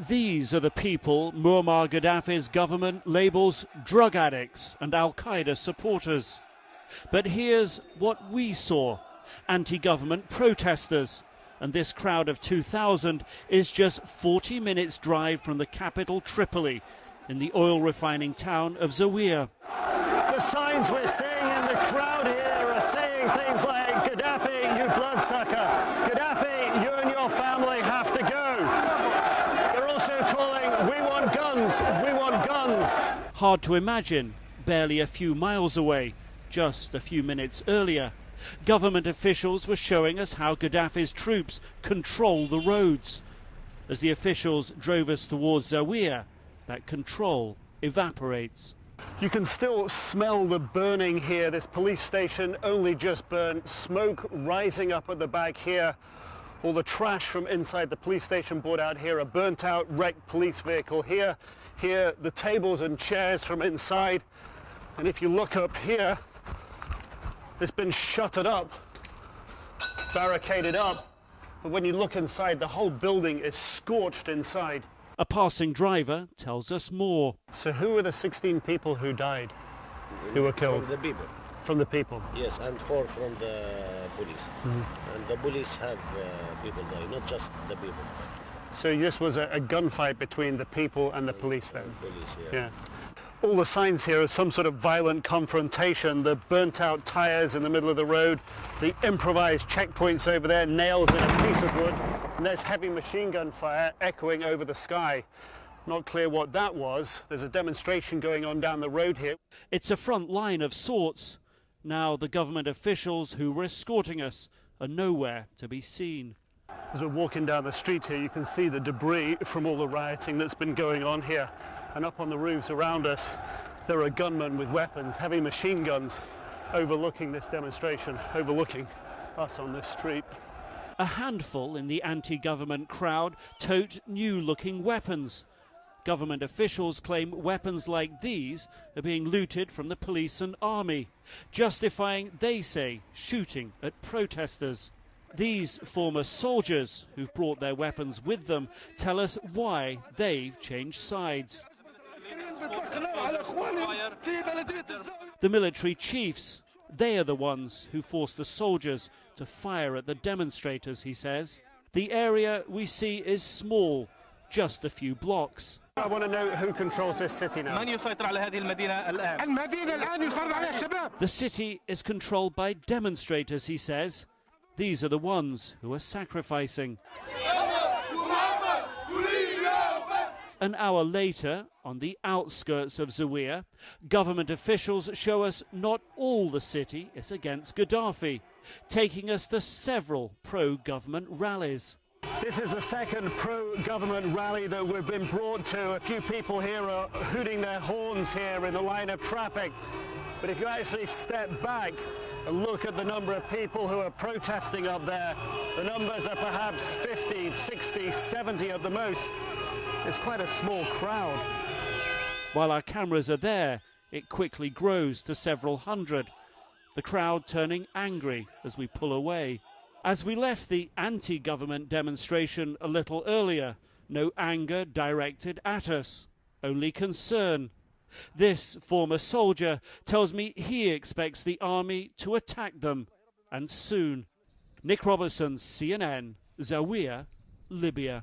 These are the people Muammar Gaddafi's government labels drug addicts and al-Qaeda supporters. But here's what we saw: anti-government protesters. And this crowd of 2,000 is just 40 minutes' drive from the capital Tripoli, in the oil refining town of Zawia. The signs we're seeing in the crowd here are saying things like, "Gaddafi, you bloodsucker. Gaddafi, you and your family have to go." They're also calling, "We want guns, we want guns." Hard to imagine, barely a few miles away, just a few minutes earlier, government officials were showing us how Gaddafi's troops control the roads. As the officials drove us towards Zawia, that control evaporates. You can still smell the burning here. This police station only just burned. Smoke rising up at the back here. All the trash from inside the police station brought out here. A burnt out, wrecked police vehicle here. Here, the tables and chairs from inside. And if you look up here, it's been shuttered up, barricaded up. But when you look inside, the whole building is scorched inside. A passing driver tells us more. So who were the 16 people who died, who were killed? From the people. From the people? Yes, and 4 from the police. And the police have people die, not just the people. So this was a gunfight between the people and the police then? Police, Yeah. All the signs here are some sort of violent confrontation. The burnt out tires in the middle of the road, the improvised checkpoints over there, nails in a piece of wood, and there's heavy machine gun fire echoing over the sky. Not clear what that was. There's a demonstration going on down the road here. It's a front line of sorts. Now the government officials who were escorting us are nowhere to be seen. As we're walking down the street here, you can see the debris from all the rioting that's been going on here. And up on the roofs around us, there are gunmen with weapons, heavy machine guns, overlooking this demonstration, overlooking us on this street. A handful in the anti-government crowd tote new-looking weapons. Government officials claim weapons like these are being looted from the police and army, justifying, they say, shooting at protesters. These former soldiers who've brought their weapons with them tell us why they've changed sides. The military chiefs, they are the ones who forced the soldiers to fire at the demonstrators, he says. The area we see is small, just a few blocks. I want to know who controls this city now. The city is controlled by demonstrators, he says. These are the ones who are sacrificing. An hour later, on the outskirts of Zawia, government officials show us not all the city is against Gaddafi, taking us to several pro-government rallies. This is the second pro-government rally that we've been brought to. A few people here are hooting their horns here in the line of traffic. But if you actually step back and look at the number of people who are protesting up there, the numbers are perhaps 50, 60, 70 at the most. It's quite a small crowd. While our cameras are there, it quickly grows to several hundred, the crowd turning angry as we pull away. As we left the anti-government demonstration a little earlier, no anger directed at us, only concern. This former soldier tells me he expects the army to attack them, and soon. Nick Robertson, CNN, Zawia, Libya.